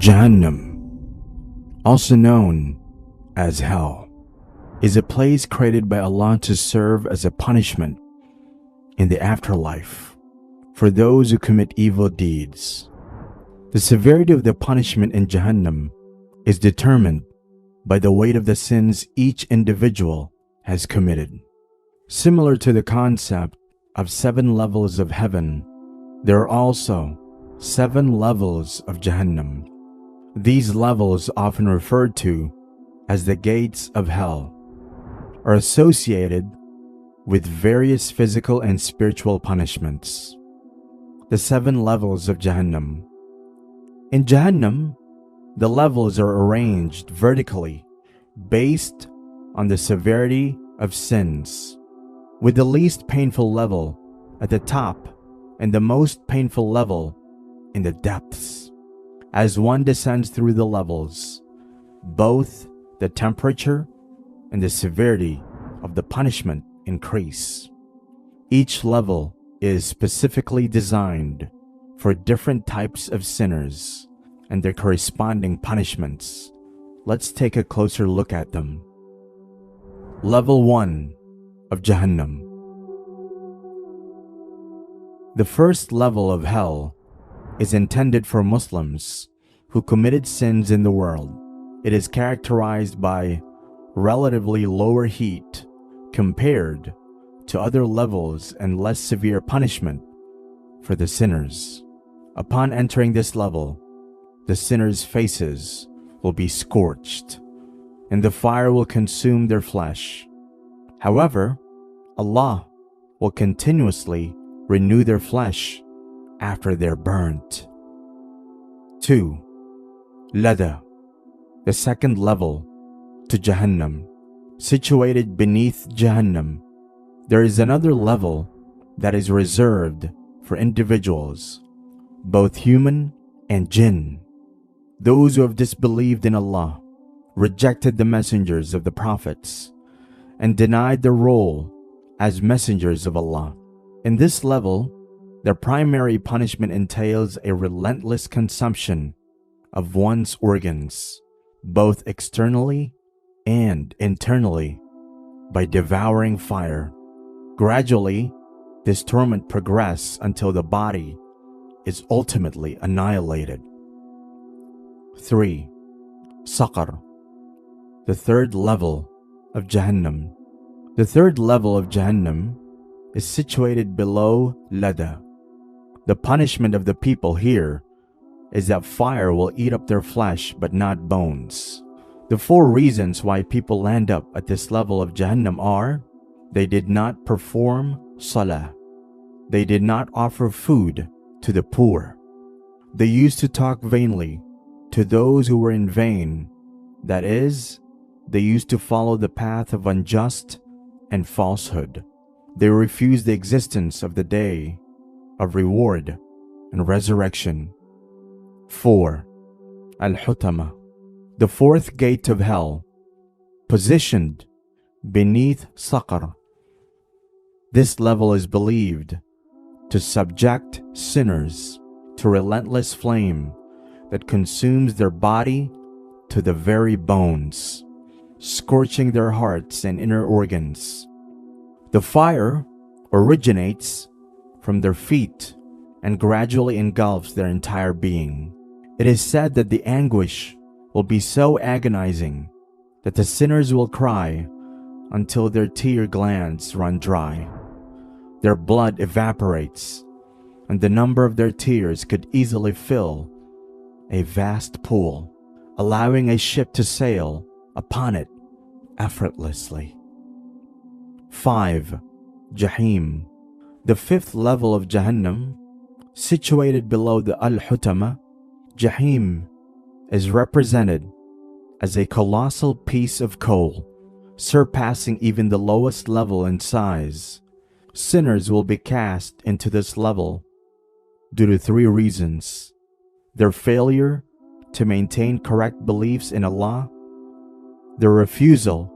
Jahannam, also known as hell, is a place created by Allah to serve as a punishment in the afterlife for those who commit evil deeds. The severity of the punishment in Jahannam is determined by the weight of the sins each individual has committed. Similar to the concept of 7 levels of heaven, there are also 7 levels of Jahannam. These levels, often referred to as the gates of hell, are associated with various physical and spiritual punishments. The 7 levels of Jahannam. In Jahannam, the levels are arranged vertically based on the severity of sins, with the least painful level at the top and the most painful level in the depths. As one descends through the levels, both the temperature and the severity of the punishment increase. Each level is specifically designed for different types of sinners and their corresponding punishments. Let's take a closer look at them. Level 1 of Jahannam. The first level of hell is intended for Muslims who committed sins in the world. It is characterized by relatively lower heat compared to other levels and less severe punishment for the sinners. Upon entering this level, the sinners' faces will be scorched and the fire will consume their flesh. However, Allah will continuously renew their flesh after they're burnt. 2. Lada, the second level to Jahannam. Situated beneath Jahannam, there is another level that is reserved for individuals, both human and jinn. Those who have disbelieved in Allah, rejected the messengers of the prophets, and denied their role as messengers of Allah. In this level, their primary punishment entails a relentless consumption of one's organs, both externally and internally, by devouring fire. Gradually, this torment progresses until the body is ultimately annihilated. 3. Saqar, the third level of Jahannam. The third level of Jahannam is situated below Lada. The punishment of the people here is that fire will eat up their flesh but not bones. The 4 reasons why people land up at this level of Jahannam are: they did not perform salah, they did not offer food to the poor, they used to talk vainly to those who were in vain, that is, they used to follow the path of unjust and falsehood. They refused the existence of the day of reward and resurrection. 4. Al-Hutama, the 4th gate of hell, positioned beneath Saqar. This level is believed to subject sinners to relentless flame that consumes their body to the very bones, scorching their hearts and inner organs. The fire originates from their feet and gradually engulfs their entire being. It is said that the anguish will be so agonizing that the sinners will cry until their tear glands run dry. Their blood evaporates, and the number of their tears could easily fill a vast pool, allowing a ship to sail upon it effortlessly. 5. Jahim, the 5th level of Jahannam, situated below the Al-Hutama. Jahim is represented as a colossal piece of coal, surpassing even the lowest level in size. Sinners will be cast into this level due to 3 reasons: their failure to maintain correct beliefs in Allah, their refusal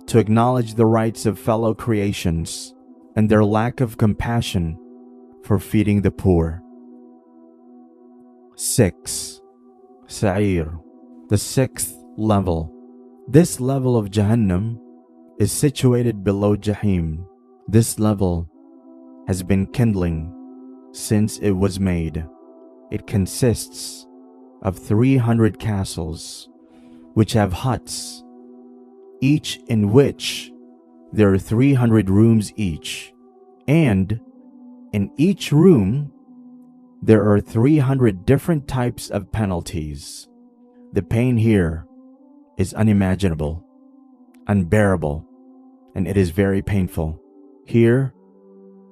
to acknowledge the rights of fellow creations, and their lack of compassion for feeding the poor. 6. Sa'ir, the sixth level. This level of Jahannam is situated below Jahim. This level has been kindling since it was made. It consists of 300 castles, which have huts, each in which there are 300 rooms each, and in each room there are 300 different types of penalties. The pain here is unimaginable, unbearable, and it is very painful. Here,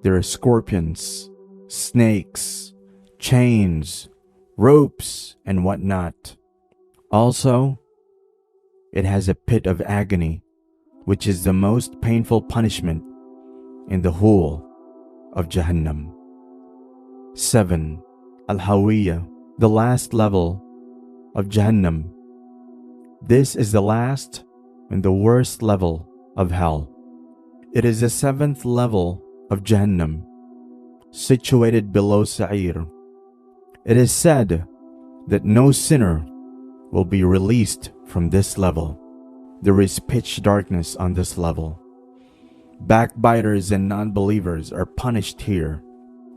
there are scorpions, snakes, chains, ropes, and whatnot. Also, it has a pit of agony, which is the most painful punishment in the whole of Jahannam. 7. Al-Hawiyya, the last level of Jahannam. This is the last and the worst level of hell. It is the 7th level of Jahannam, situated below Sa'ir. It is said that no sinner will be released from this level. There is pitch darkness on this level. Backbiters and non-believers are punished here.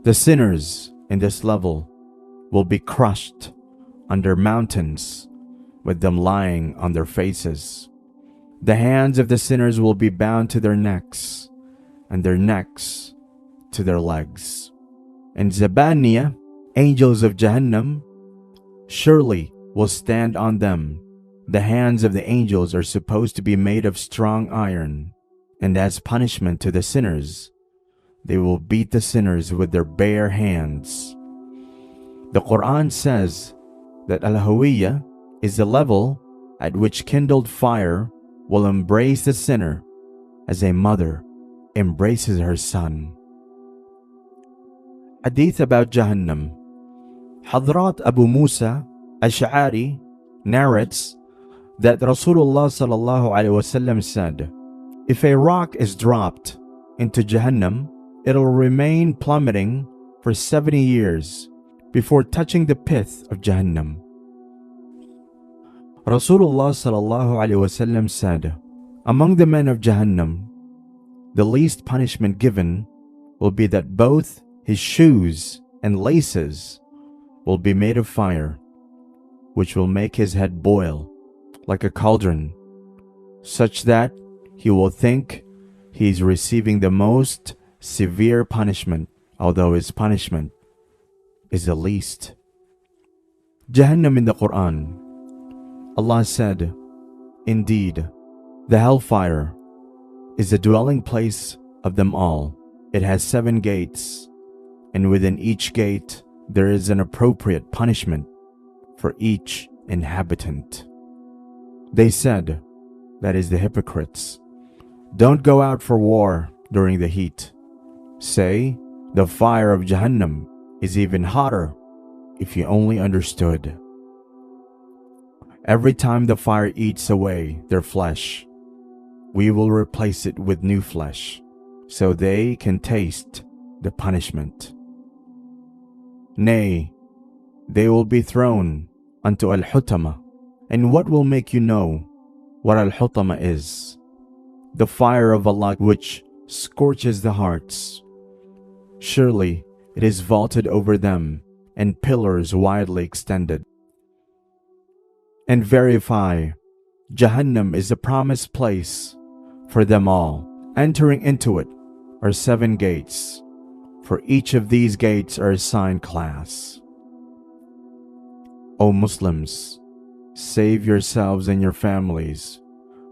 The sinners in this level will be crushed under mountains, with them lying on their faces. The hands of the sinners will be bound to their necks, and their necks to their legs. And Zabaniya, angels of Jahannam, surely will stand on them. The hands of the angels are supposed to be made of strong iron, and as punishment to the sinners, they will beat the sinners with their bare hands. The Quran says that Al-Hawiyya is the level at which kindled fire will embrace the sinner as a mother embraces her son. Hadith about Jahannam. Hadrat Abu Musa Ash'ari narrates that Rasulullah sallallahu alaihi wasallam said, "If a rock is dropped into Jahannam, it'll remain plummeting for 70 years before touching the pith of Jahannam." Rasulullah sallallahu alaihi wasallam said, "Among the men of Jahannam, the least punishment given will be that both his shoes and laces will be made of fire, which will make his head boil like a cauldron, such that he will think he is receiving the most severe punishment, although his punishment is the least." Jahannam in the Quran. Allah said, "Indeed, the hellfire is the dwelling place of them all. It has 7 gates, and within each gate there is an appropriate punishment for each inhabitant." They said, that is the hypocrites, "Don't go out for war during the heat." Say, the fire of Jahannam is even hotter if you only understood. Every time the fire eats away their flesh, we will replace it with new flesh, so they can taste the punishment. Nay, they will be thrown unto Al-Hutama. And what will make you know what Al-Hutama is? The fire of Allah which scorches the hearts. Surely it is vaulted over them, and pillars widely extended. And verify, Jahannam is the promised place for them all. Entering into it are 7 gates. For each of these gates are assigned class. O Muslims, save yourselves and your families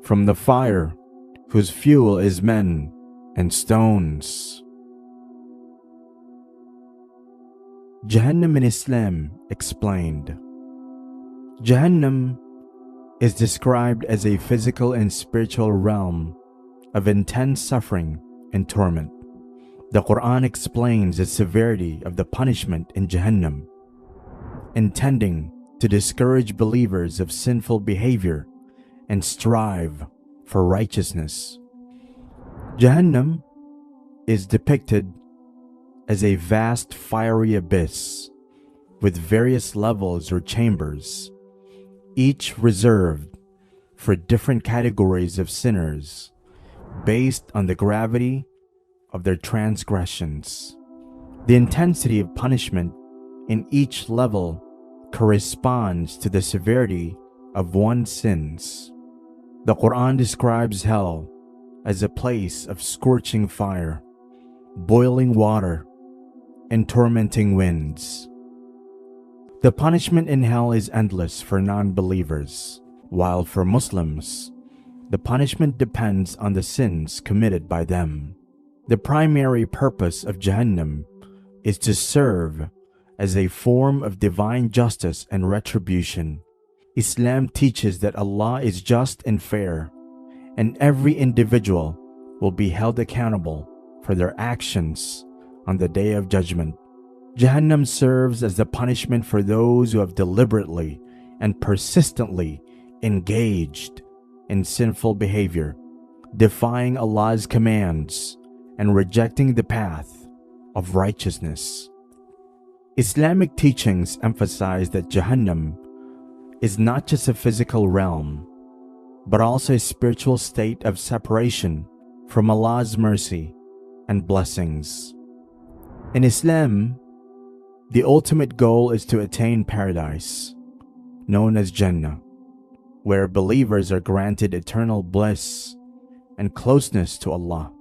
from the fire whose fuel is men and stones. Jahannam in Islam explained. Jahannam is described as a physical and spiritual realm of intense suffering and torment. The Quran explains the severity of the punishment in Jahannam, intending to discourage believers of sinful behavior and strive for righteousness. Jahannam is depicted as a vast fiery abyss with various levels or chambers each reserved for different categories of sinners based on the gravity of their transgressions. The intensity of punishment in each level corresponds to the severity of one's sins. The Quran describes hell as a place of scorching fire, boiling water, and tormenting winds. The punishment in hell is endless for non-believers, while for Muslims, the punishment depends on the sins committed by them. The primary purpose of Jahannam is to serve as a form of divine justice and retribution. Islam teaches that Allah is just and fair, and every individual will be held accountable for their actions on the Day of Judgment. Jahannam serves as the punishment for those who have deliberately and persistently engaged in sinful behavior, defying Allah's commands and rejecting the path of righteousness. Islamic teachings emphasize that Jahannam is not just a physical realm, but also a spiritual state of separation from Allah's mercy and blessings. In Islam, the ultimate goal is to attain paradise, known as Jannah, where believers are granted eternal bliss and closeness to Allah.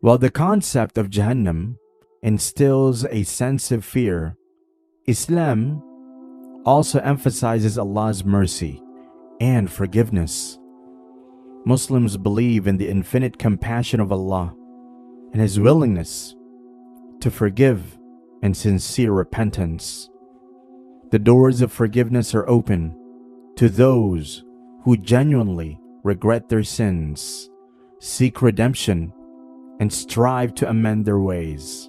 While the concept of Jahannam instills a sense of fear, Islam also emphasizes Allah's mercy and forgiveness. Muslims believe in the infinite compassion of Allah and His willingness to forgive and sincere repentance. The doors of forgiveness are open to those who genuinely regret their sins, seek redemption, and strive to amend their ways.